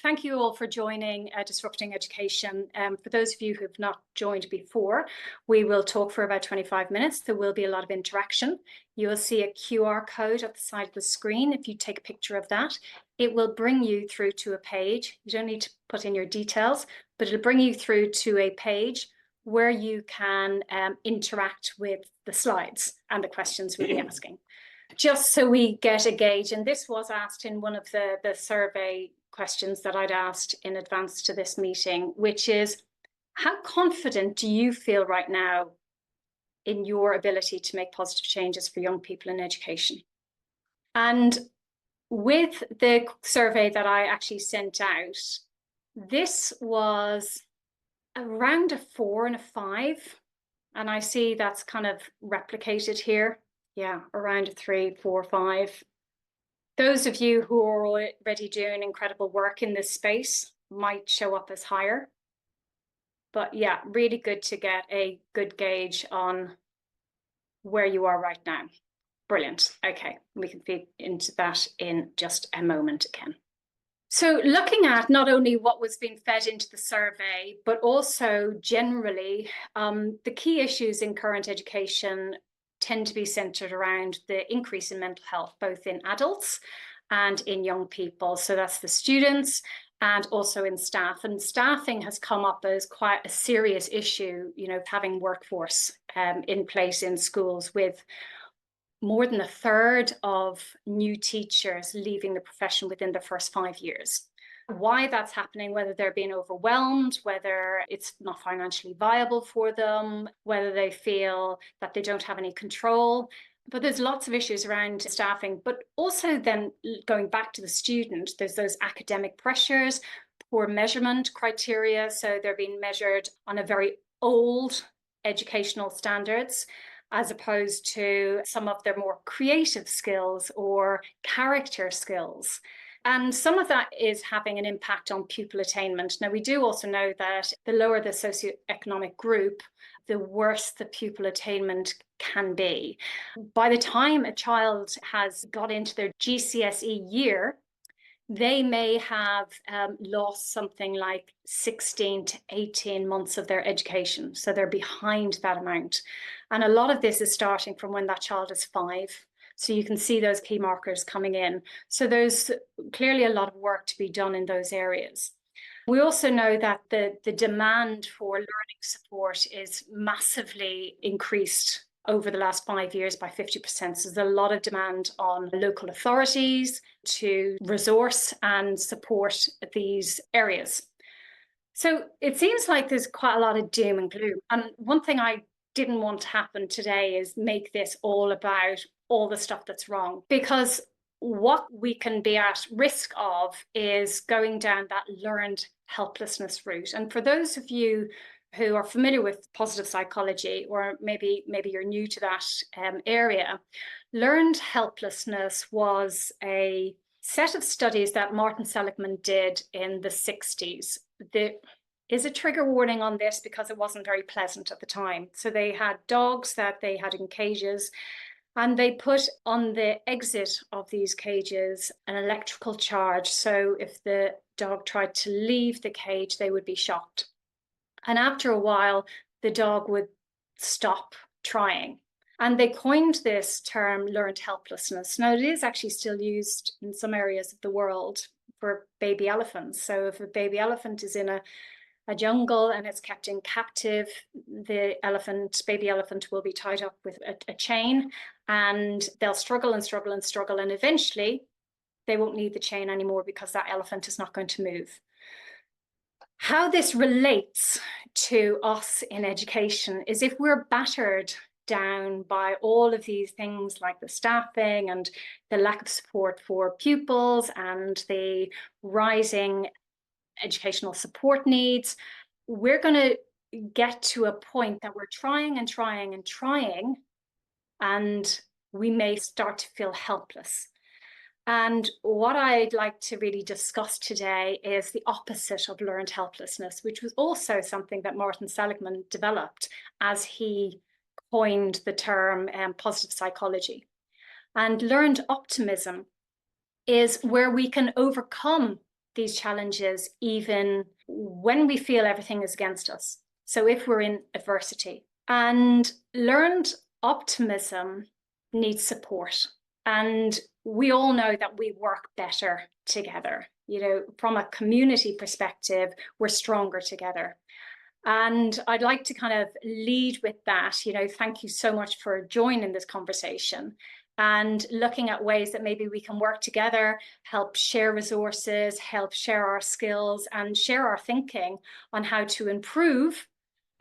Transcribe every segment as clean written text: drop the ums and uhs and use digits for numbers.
Thank you all for joining Disrupting Education. For those of you who have not joined before, we will talk for about 25 minutes. There will be a lot of interaction. You will see a QR code at the side of the screen. If you take a picture of that, it will bring you through to a page. You don't need to put in your details, but it'll bring you through to a page where you can interact with the slides and the questions we'll be asking. Just so we get a gauge, and this was asked in one of the survey questions that I'd asked in advance to this meeting, which is, how confident do you feel right now in your ability to make positive changes for young people in education? And with the survey that I actually sent out, this was around a 4 and a 5. And I see that's kind of replicated here. Yeah, around a 3, 4, 5. Those of you who are already doing incredible work in this space might show up as higher. But yeah, really good to get a good gauge on where you are right now. Brilliant. Okay, we can feed into that in just a moment again. So looking at not only what was being fed into the survey, but also generally, the key issues in current education tend to be centered around the increase in mental health, both in adults and in young people. So that's the students and also in staff. And staffing has come up as quite a serious issue, you know, having workforce in place in schools, with more than a third of new teachers leaving the profession within the first 5 years. Why that's happening, whether they're being overwhelmed, whether it's not financially viable for them, whether they feel that they don't have any control. But there's lots of issues around staffing, but also then going back to the student, there's those academic pressures, poor measurement criteria. So they're being measured on a very old educational standards, as opposed to some of their more creative skills or character skills. And some of that is having an impact on pupil attainment. Now, we do also know that the lower the socioeconomic group, the worse the pupil attainment can be. By the time a child has got into their GCSE year, they may have lost something like 16 to 18 months of their education. So they're behind that amount. And a lot of this is starting from when that child is 5. So you can see those key markers coming in. So there's clearly a lot of work to be done in those areas. We also know that the demand for learning support is massively increased over the last 5 years by 50%. So there's a lot of demand on local authorities to resource and support these areas. So it seems like there's quite a lot of doom and gloom. And one thing I didn't want to happen today is make this all about all the stuff that's wrong, because what we can be at risk of is going down that learned helplessness route. And for those of you who are familiar with positive psychology, or maybe you're new to that area, learned helplessness was a set of studies that Martin Seligman did in the 60s. There is a trigger warning on this because it wasn't very pleasant at the time. So they had dogs that they had in cages, and they put on the exit of these cages an electrical charge. So if the dog tried to leave the cage, they would be shocked. And after a while, the dog would stop trying. And they coined this term learned helplessness. Now, it is actually still used in some areas of the world for baby elephants. So if a baby elephant is in a jungle and it's kept in captive, the baby elephant will be tied up with a chain, and they'll struggle and struggle and struggle. And eventually they won't need the chain anymore because that elephant is not going to move. How this relates to us in education is, if we're battered down by all of these things like the staffing and the lack of support for pupils and the rising educational support needs, we're going to get to a point that we're trying and trying and trying, and we may start to feel helpless. And what I'd like to really discuss today is the opposite of learned helplessness, which was also something that Martin Seligman developed as he coined the term positive psychology. And learned optimism is where we can overcome these challenges even when we feel everything is against us. So if we're in adversity. And learned optimism needs support. And we all know that we work better together. You know, from a community perspective, we're stronger together. And I'd like to kind of lead with that. You know, thank you so much for joining this conversation and looking at ways that maybe we can work together, help share resources, help share our skills, and share our thinking on how to improve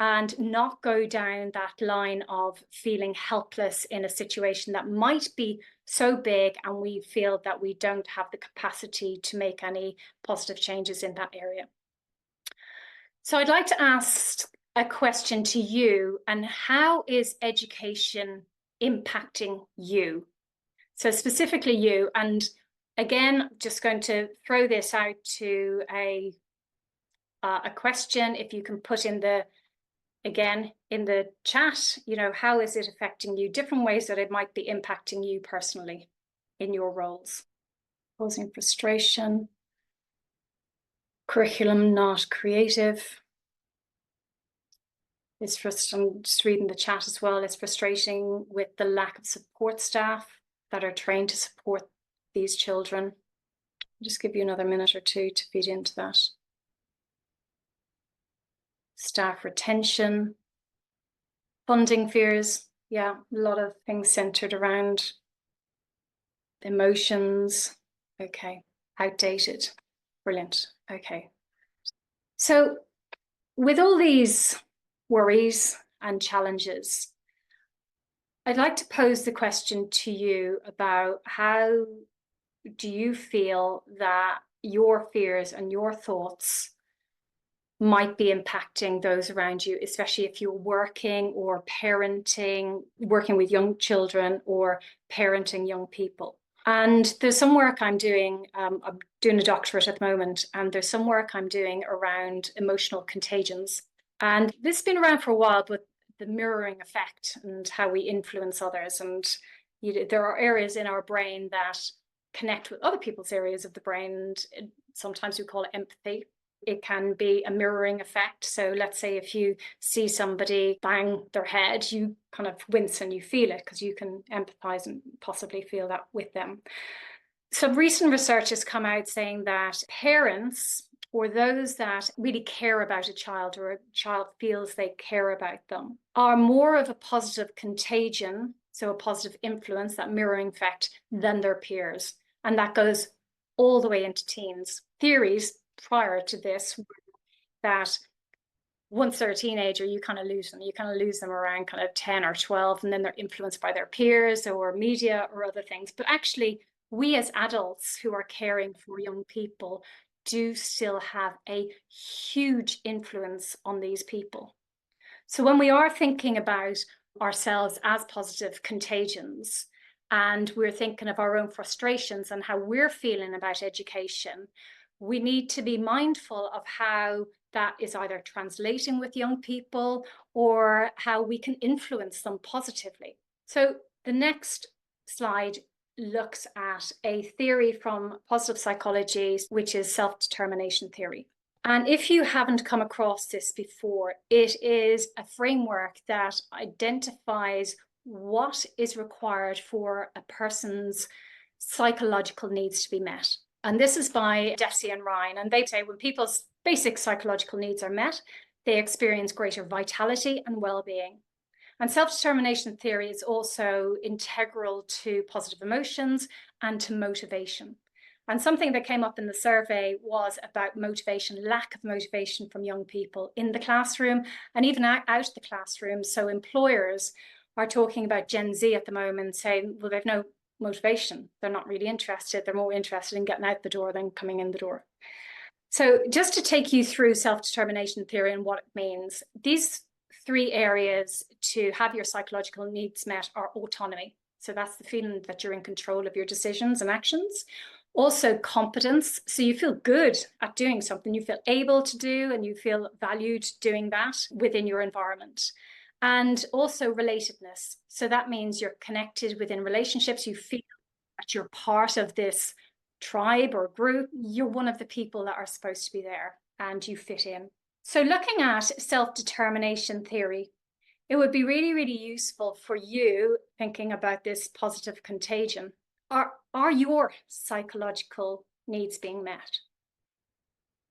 and not go down that line of feeling helpless in a situation that might be so big and we feel that we don't have the capacity to make any positive changes in that area. So I'd like to ask a question to you, and how is education impacting you? So specifically you, and again, just going to throw this out to a question, if you can put in the, again, in the chat, you know, how is it affecting you? Different ways that it might be impacting you personally in your roles. Causing frustration. Curriculum not creative. It's frustrating. I'm just reading the chat as well. It's frustrating with the lack of support staff that are trained to support these children. I'll just give you another minute or two to feed into that. Staff retention, funding fears. Yeah, a lot of things centered around emotions. Okay, outdated. Brilliant. Okay. So with all these worries and challenges, I'd like to pose the question to you about how do you feel that your fears and your thoughts might be impacting those around you, especially if you're working or parenting, working with young children or parenting young people. And there's some work I'm doing, I'm doing a doctorate at the moment, and there's some work I'm doing around emotional contagions. And this has been around for a while, but the mirroring effect and how we influence others. And there are areas in our brain that connect with other people's areas of the brain. And sometimes we call it empathy. It can be a mirroring effect. So let's say if you see somebody bang their head, you kind of wince and you feel it because you can empathize and possibly feel that with them. Some recent research has come out saying that parents, or those that really care about a child, or a child feels they care about them, are more of a positive contagion, so a positive influence, that mirroring effect, than their peers. And that goes all the way into teens. Theories prior to this that once they're a teenager, you kind of lose them. You kind of lose them around kind of 10 or 12, and then they're influenced by their peers or media or other things. But actually, we as adults who are caring for young people do still have a huge influence on these people. So when we are thinking about ourselves as positive contagions, and we're thinking of our own frustrations and how we're feeling about education, we need to be mindful of how that is either translating with young people or how we can influence them positively. So the next slide looks at a theory from positive psychology, which is self-determination theory. And if you haven't come across this before, it is a framework that identifies what is required for a person's psychological needs to be met. And this is by Deci and Ryan. And they say when people's basic psychological needs are met, they experience greater vitality and well-being. And self-determination theory is also integral to positive emotions and to motivation. And something that came up in the survey was about motivation, lack of motivation from young people in the classroom and even out of the classroom. So employers are talking about Gen Z at the moment, saying, well, they've no motivation. They're not really interested. They're more interested in getting out the door than coming in the door. So just to take you through self-determination theory and what it means, these three areas to have your psychological needs met are autonomy. So that's the feeling that you're in control of your decisions and actions. Also competence. So you feel good at doing something, you feel able to do, and you feel valued doing that within your environment. And also relatedness. So that means you're connected within relationships. You feel that you're part of this tribe or group, you're one of the people that are supposed to be there and you fit in. So looking at self-determination theory, it would be really, really useful for you thinking about this positive contagion. Are your psychological needs being met?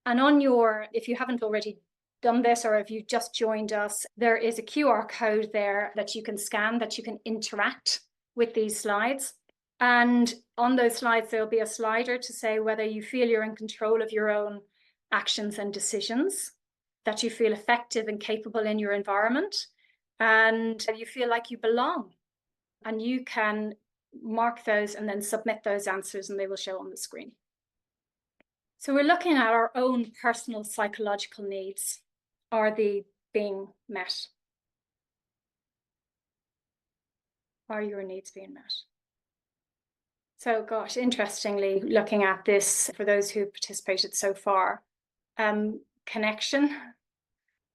And on your, if you haven't already done this, or if you just joined us, there is a QR code there that you can scan, that you can interact with these slides. And on those slides, there'll be a slider to say whether you feel you're in control of your own actions and decisions, that you feel effective and capable in your environment, and you feel like you belong. And you can mark those and then submit those answers, and they will show on the screen. So we're looking at our own personal psychological needs. Are they being met? Are your needs being met? So, gosh, interestingly, looking at this, for those who participated so far, connection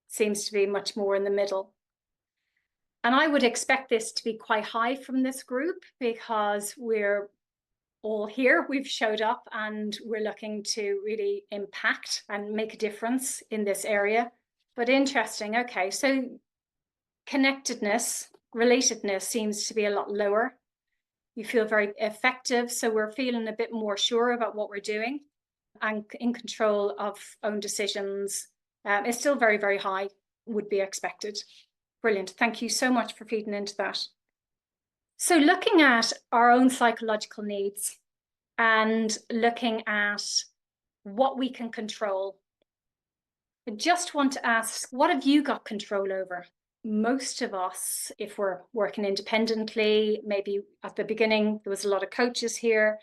seems to be much more in the middle. And I would expect this to be quite high from this group, because we're all here, we've showed up, and we're looking to really impact and make a difference in this area. But interesting, okay, so connectedness, relatedness seems to be a lot lower. You feel very effective, so we're feeling a bit more sure about what we're doing and in control of own decisions. It's still very, very high, would be expected. Brilliant. Thank you so much for feeding into that. So looking at our own psychological needs and looking at what we can control, I just want to ask, what have you got control over? Most of us, if we're working independently, maybe at the beginning, there was a lot of coaches here.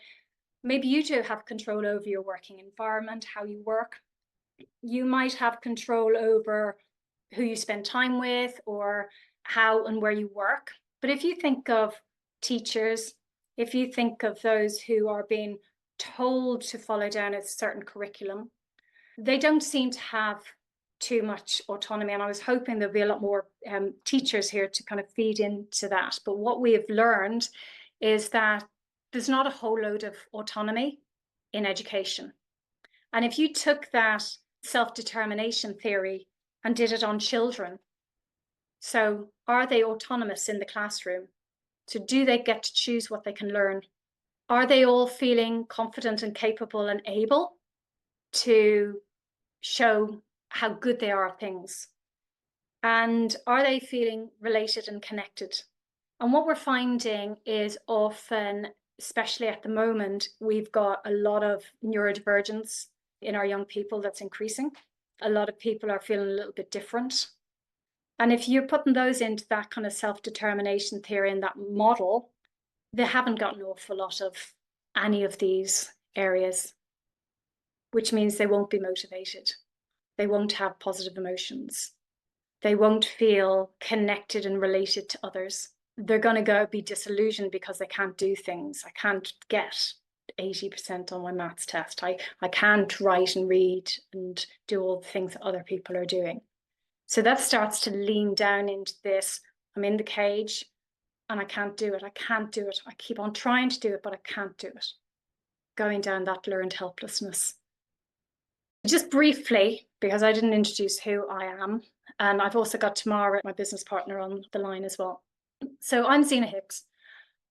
Maybe you do have control over your working environment, how you work. You might have control over who you spend time with or how and where you work. But if you think of teachers, if you think of those who are being told to follow down a certain curriculum, they don't seem to have too much autonomy. And I was hoping there'll be a lot more teachers here to kind of feed into that. But what we have learned is that there's not a whole load of autonomy in education. And if you took that self-determination theory and did it on children, so are they autonomous in the classroom? So do they get to choose what they can learn? Are they all feeling confident and capable and able to show how good they are at things? And are they feeling related and connected? And what we're finding is often, especially at the moment, we've got a lot of neurodivergence in our young people that's increasing. A lot of people are feeling a little bit different. And if you're putting those into that kind of self-determination theory and that model, they haven't got an awful lot of any of these areas, which means they won't be motivated. They won't have positive emotions. They won't feel connected and related to others. They're going to go be disillusioned because they can't do things. I can't get 80% on my maths test. I can't write and read and do all the things that other people are doing. So that starts to lean down into this, I'm in the cage and I can't do it. I can't do it. I keep on trying to do it, but I can't do it. Going down that learned helplessness. Just briefly, because I didn't introduce who I am, and I've also got Tamara, my business partner, on the line as well. So I'm Zeena Hicks.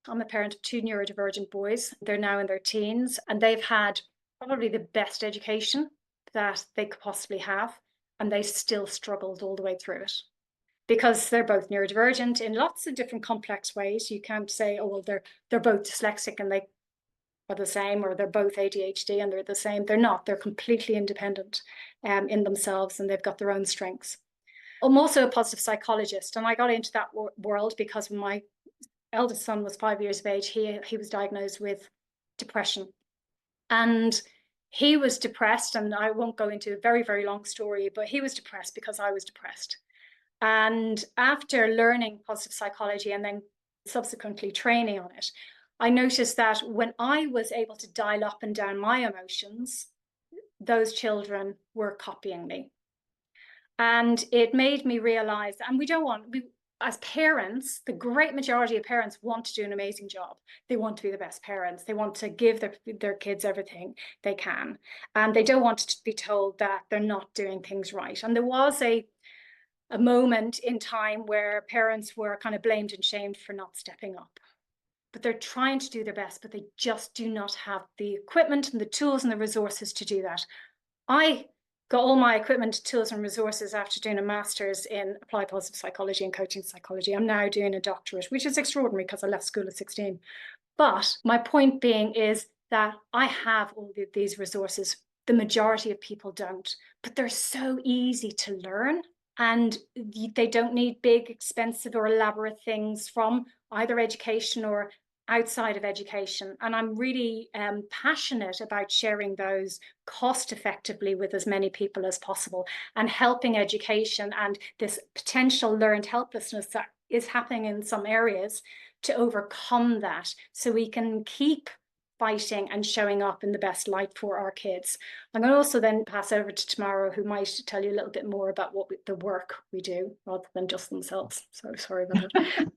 I'm a parent of 2 neurodivergent boys. They're now in their teens, and they've had probably the best education that they could possibly have, and they still struggled all the way through it. Because they're both neurodivergent in lots of different complex ways. You can't say, oh, well, they're both dyslexic and they are the same, or they're both ADHD and they're the same. They're not. They're completely independent in themselves, and they've got their own strengths. I'm also a positive psychologist, and I got into that world because when my eldest son was 5 years of age, he was diagnosed with depression. And he was depressed, and I won't go into a very, very long story, but he was depressed because I was depressed. And after learning positive psychology and then subsequently training on it, I noticed that when I was able to dial up and down my emotions, those children were copying me. And it made me realize, and as parents, the great majority of parents want to do an amazing job. They want to be the best parents. They want to give their kids everything they can. And they don't want to be told that they're not doing things right. And there was a moment in time where parents were kind of blamed and shamed for not stepping up. But they're trying to do their best, but they just do not have the equipment and the tools and the resources to do that. I got all my equipment, tools and resources after doing a master's in applied positive psychology and coaching psychology. I'm now doing a doctorate, which is extraordinary because I left school at 16. But my point being is that I have all these resources. The majority of people don't, but they're so easy to learn. And they don't need big, expensive or elaborate things from either education or outside of education. And I'm really passionate about sharing those cost effectively with as many people as possible, and helping education and this potential learned helplessness that is happening in some areas to overcome that, so we can keep fighting and showing up in the best light for our kids. I'm going to also then pass over to Tamara, who might tell you a little bit more about the work we do rather than just themselves. So sorry about that.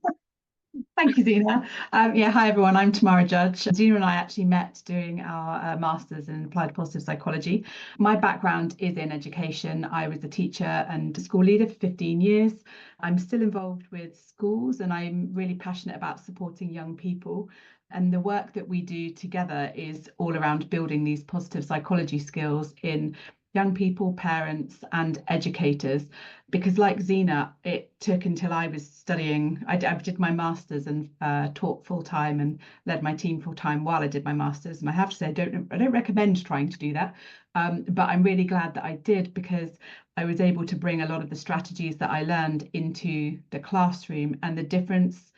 Thank you, Zeena. Yeah, hi everyone, I'm Tamara Judge. Zeena and I actually met doing our Masters in Applied Positive Psychology. My background is in education. I was a teacher and school leader for 15 years. I'm still involved with schools, and I'm really passionate about supporting young people. And the work that we do together is all around building these positive psychology skills in young people, parents, and educators. Because like Zeena, it took until I was studying, I did my master's and taught full-time and led my team full-time while I did my master's. And I have to say, I don't recommend trying to do that, but I'm really glad that I did, because I was able to bring a lot of the strategies that I learned into the classroom. And the difference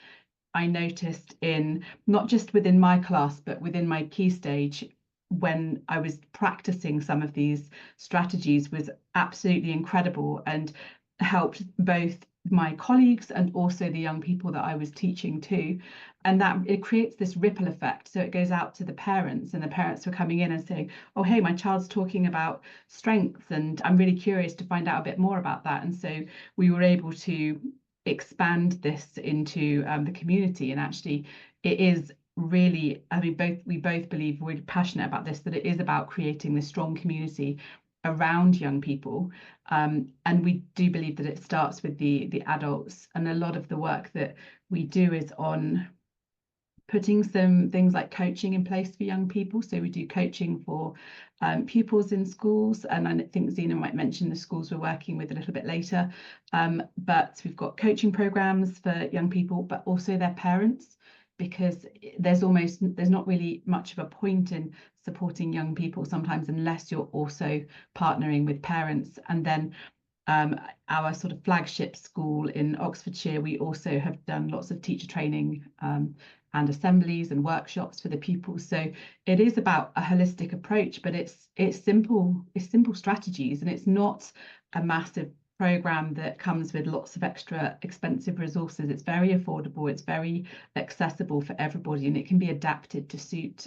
I noticed in not just within my class, but within my key stage, when I was practicing some of these strategies, was absolutely incredible, and helped both my colleagues and also the young people that I was teaching to. And that it creates this ripple effect. So it goes out to the parents, and the parents were coming in and saying, oh, hey, my child's talking about strengths, and I'm really curious to find out a bit more about that. And so we were able to expand this into the community. And actually it is really, I mean, we both believe, we're passionate about this, that it is about creating this strong community around young people, and we do believe that it starts with the adults. And a lot of the work that we do is on putting some things like coaching in place for young people. So we do coaching for pupils in schools, and I think Zeena might mention the schools we're working with a little bit later, but we've got coaching programs for young people, but also their parents, because there's not really much of a point in supporting young people sometimes unless you're also partnering with parents. And then our sort of flagship school in Oxfordshire, we also have done lots of teacher training and assemblies and workshops for the pupils. So it is about a holistic approach, but it's simple strategies, and it's not a massive program that comes with lots of extra expensive resources. It's very affordable, it's very accessible for everybody, and it can be adapted to suit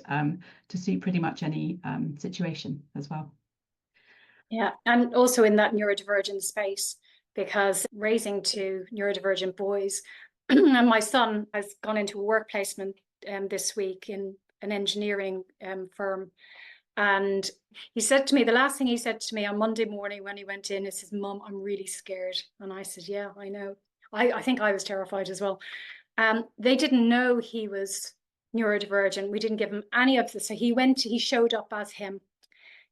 pretty much any situation as well. Yeah, and also in that neurodivergent space, because raising two neurodivergent boys, and my son has gone into a work placement this week in an engineering firm. And he said to me, the last thing he said to me on Monday morning when he went in, he says, Mum, I'm really scared. And I said, yeah, I know. I think I was terrified as well. They didn't know he was neurodivergent. We didn't give him any of this. So he showed up as him.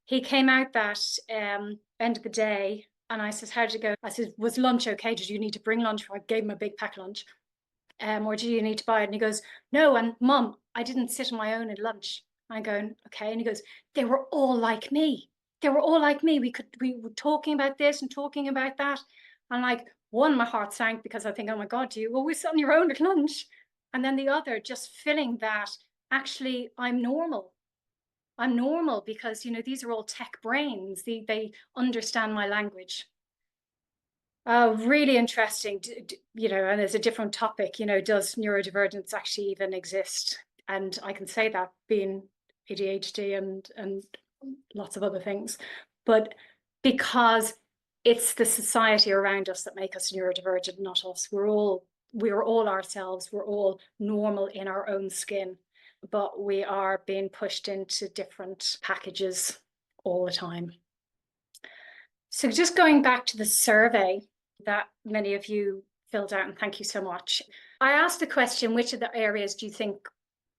He came out that end of the day, and I said, how did it go? I said, was lunch okay? Did you need to bring lunch? I gave him a big pack lunch. Or do you need to buy it? And he goes, no, and Mum, I didn't sit on my own at lunch. I'm going, okay. And he goes, they were all like me. They were all like me. We were talking about this and talking about that. And like, one, my heart sank, because I think, oh my God, do you always sit on your own at lunch? And then the other, just feeling that actually I'm normal. I'm normal because, you know, these are all tech brains. They understand my language. Really interesting, you know, and there's a different topic, you know, does neurodivergence actually even exist? And I can say that being ADHD and lots of other things, but because it's the society around us that make us neurodivergent, not us. We're all we're all ourselves, we're all normal in our own skin, but we are being pushed into different packages all the time. So just going back to the survey that many of you filled out, and thank you so much. I asked the question, which of the areas do you think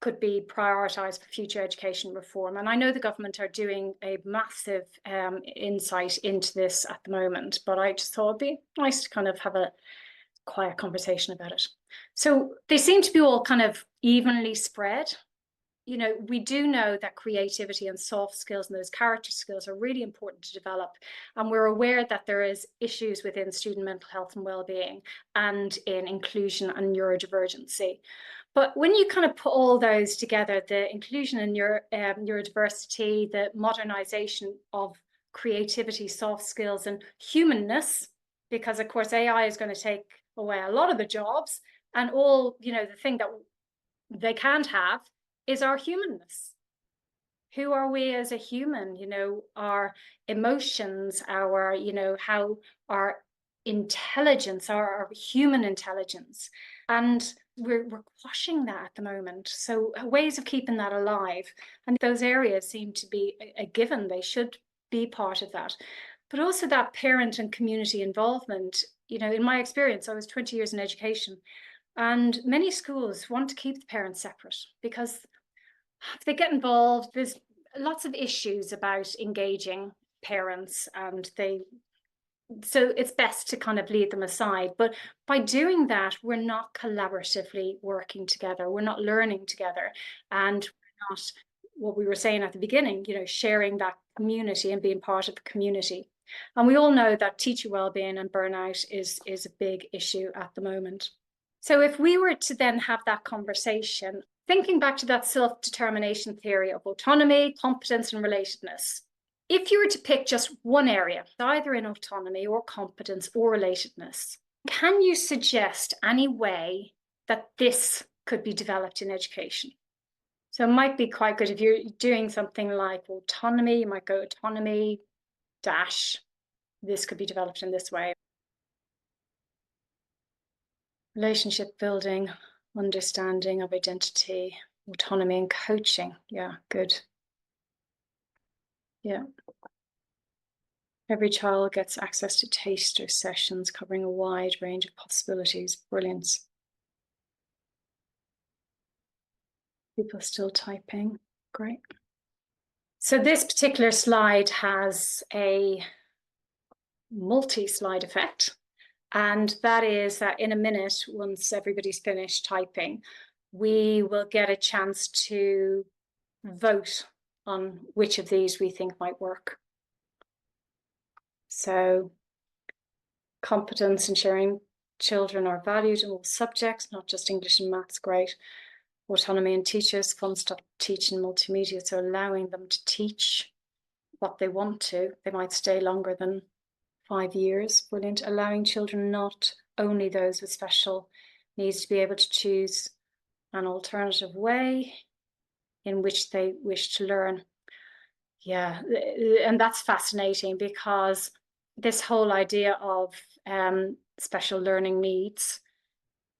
could be prioritised for future education reform? And I know the government are doing a massive insight into this at the moment, but I just thought it'd be nice to kind of have a quiet conversation about it. So they seem to be all kind of evenly spread. You know, we do know that creativity and soft skills and those character skills are really important to develop. And we're aware that there is issues within student mental health and well-being and in inclusion and neurodivergency. But when you kind of put all those together, the inclusion and neurodiversity, the modernization of creativity, soft skills and humanness, because of course AI is going to take away a lot of the jobs, and all, you know, the thing that they can't have is our humanness. Who are we as a human? You know, our emotions, our, you know, how our intelligence, our human intelligence. And we're quashing that at the moment. So ways of keeping that alive. And those areas seem to be a given. They should be part of that. But also that parent and community involvement. You know, in my experience, I was 20 years in education, and many schools want to keep the parents separate because if they get involved, there's lots of issues about engaging parents, and so it's best to kind of leave them aside. But by doing that, we're not collaboratively working together, we're not learning together, and we're not, what we were saying at the beginning, you know, sharing that community and being part of the community. And we all know that teacher well-being and burnout is a big issue at the moment. So if we were to then have that conversation, thinking back to that self-determination theory of autonomy, competence, and relatedness, if you were to pick just one area, either in autonomy or competence or relatedness, can you suggest any way that this could be developed in education? So it might be quite good if you're doing something like autonomy, you might go autonomy dash, this could be developed in this way. Relationship building, understanding of identity, autonomy and coaching. Yeah, good. Yeah. Every child gets access to taster sessions covering a wide range of possibilities. Brilliant. People still typing. Great. So this particular slide has a multi-slide effect. And that is that in a minute, once everybody's finished typing, we will get a chance to vote on which of these we think might work. So competence and sharing children are valued in all subjects, not just English and maths, great. Autonomy in teachers, fun stop teaching multimedia, so allowing them to teach what they want to. They might stay longer than 5 years, brilliant. Allowing children, not only those with special needs, to be able to choose an alternative way in which they wish to learn. Yeah, and that's fascinating, because this whole idea of special learning needs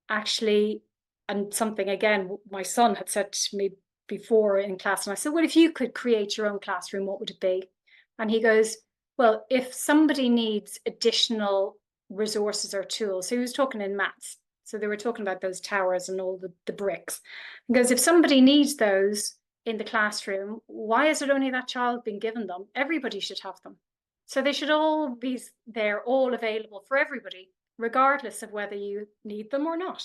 actually, and something again my son had said to me before in class, and I said, well, if you could create your own classroom, what would it be? And he goes, well, if somebody needs additional resources or tools, so he was talking in maths, so they were talking about those towers and all the bricks. He goes, if somebody needs those in the classroom, why is it only that child being given them? Everybody should have them. So they should all be there, all available for everybody, regardless of whether you need them or not.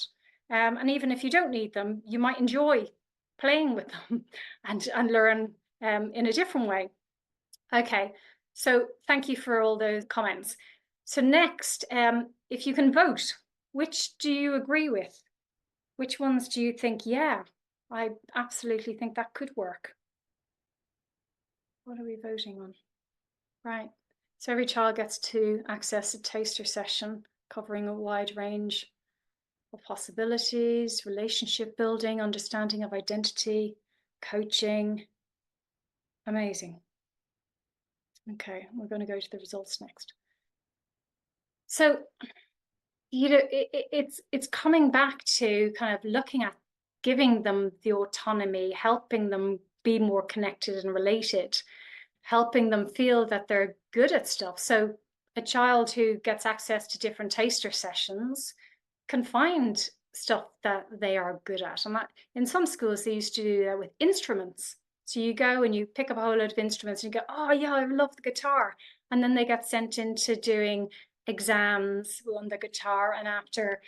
And even if you don't need them, you might enjoy playing with them and learn in a different way. Okay, so thank you for all those comments. So next, if you can vote, which do you agree with? Which ones do you think, yeah, I absolutely think that could work? What are we voting on? Right, so every child gets to access a taster session covering a wide range of possibilities, relationship building, understanding of identity, coaching. Amazing. Okay, we're going to go to the results next. So it's coming back to kind of looking at giving them the autonomy, helping them be more connected and related, helping them feel that they're good at stuff. So a child who gets access to different taster sessions can find stuff that they are good at. And that, in some schools, they used to do that with instruments. So you go and you pick up a whole load of instruments and you go, oh yeah, I love the guitar. And then they get sent into doing exams on the guitar. And after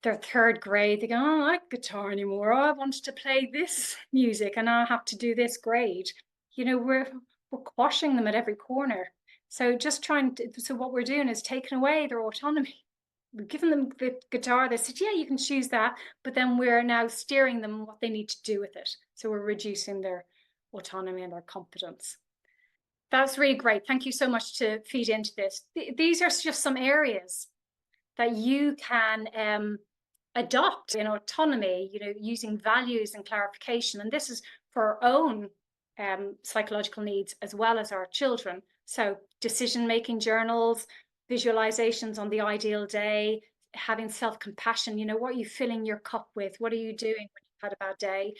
their third grade, they go, oh, I don't like guitar anymore. Oh, I want to play this music and I have to do this grade. We're quashing them at every corner. So so what we're doing is taking away their autonomy. We've given them the guitar. They said, yeah, you can choose that. But then we're now steering them what they need to do with it. So we're reducing their autonomy and their competence. That's really great. Thank you so much to feed into this. These are just some areas that you can adopt in autonomy, using values and clarification. And this is for our own psychological needs as well as our children. So decision-making journals, visualizations on the ideal day, having self-compassion. What are you filling your cup with? What are you doing when you've had a bad day?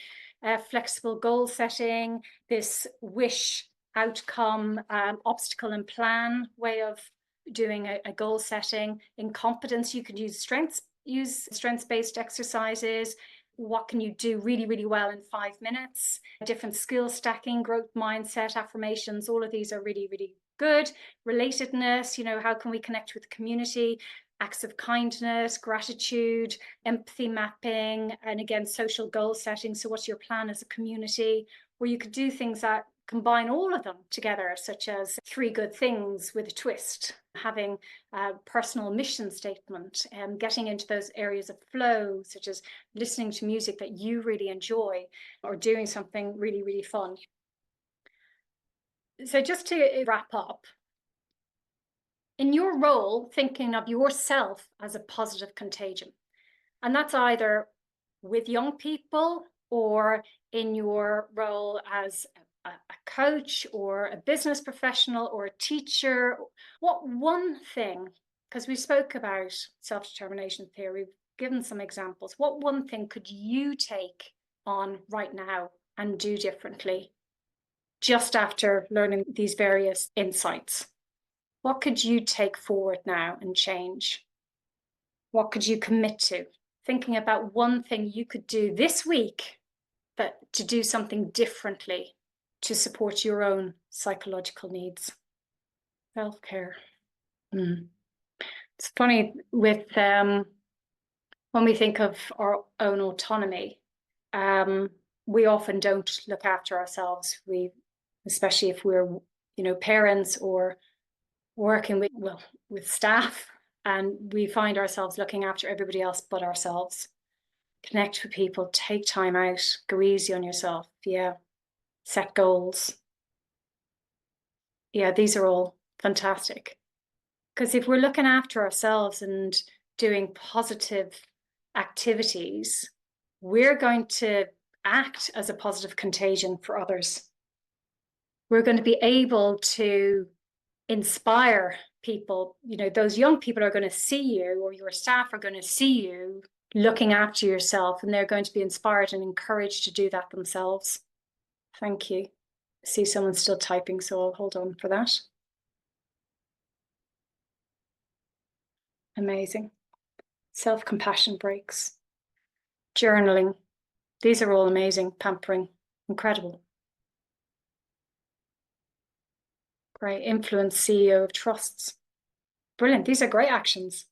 Flexible goal setting, this wish outcome, obstacle and plan way of doing a goal setting. In competence, you could use strengths-based exercises. What can you do really, really well in 5 minutes? Different skill stacking, growth mindset, affirmations, all of these are really, really good. Relatedness, how can we connect with the community? Acts of kindness, gratitude, empathy mapping, and again, social goal setting. So what's your plan as a community? Where you could do things that combine all of them together, such as 3 good things with a twist, having a personal mission statement, and getting into those areas of flow, such as listening to music that you really enjoy or doing something really, really fun. So just to wrap up, in your role, thinking of yourself as a positive contagion, and that's either with young people or in your role as a coach or a business professional or a teacher, what one thing, because we spoke about self-determination theory, we've given some examples, what one thing could you take on right now and do differently just after learning these various insights? What could you take forward now and change? What could you commit to? Thinking about one thing you could do this week, but to do something differently to support your own psychological needs. Self-care. It's funny with when we think of our own autonomy, we often don't look after ourselves. Especially if we're, parents or working with staff, and we find ourselves looking after everybody else but ourselves. Connect with people, take time out, go easy on yourself. Yeah. Set goals. Yeah, these are all fantastic. Because if we're looking after ourselves and doing positive activities, we're going to act as a positive contagion for others. We're going to be able to inspire people. Those young people are going to see you, or your staff are going to see you looking after yourself, and they're going to be inspired and encouraged to do that themselves. Thank you. I see someone still typing, so I'll hold on for that. Amazing. Self-compassion breaks. Journaling. These are all amazing. Pampering. Incredible. Great. Influence CEO of trusts. Brilliant. These are great actions.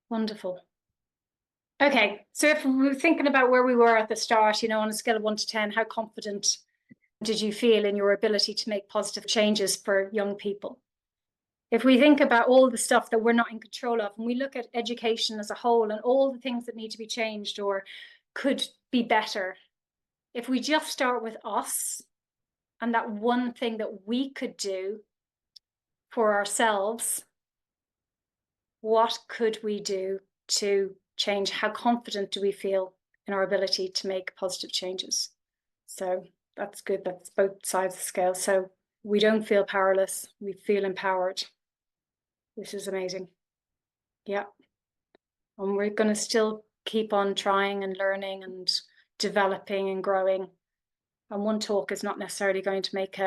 Wonderful. Okay, so if we're thinking about where we were at the start, on a scale of 1 to 10, how confident did you feel in your ability to make positive changes for young people? If we think about all the stuff that we're not in control of, and we look at education as a whole and all the things that need to be changed or could be better, if we just start with us and that one thing that we could do for ourselves, what could we do to change? How confident do we feel in our ability to make positive changes? So that's good. That's both sides of the scale. So we don't feel powerless. We feel empowered. This is amazing. Yeah. And we're going to still keep on trying and learning and developing and growing. And one talk is not necessarily going to make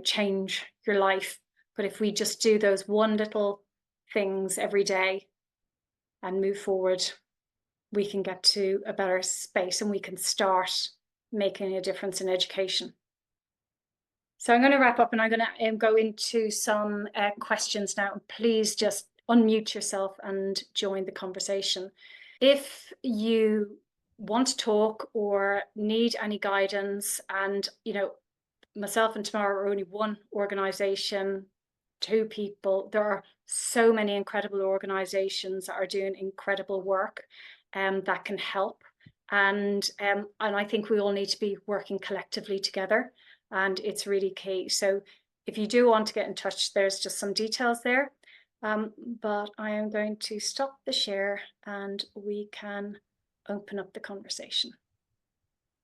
change your life. But if we just do those one little things every day and move forward, we can get to a better space and we can start making a difference in education. So I'm going to wrap up and I'm going to go into some questions now. Please just unmute yourself and join the conversation. If you want to talk or need any guidance, and myself and Tamara are only one organization, 2 people. There are so many incredible organizations that are doing incredible work that can help. And I think we all need to be working collectively together, and it's really key. So if you do want to get in touch, there's just some details there. But I am going to stop the share and we can open up the conversation.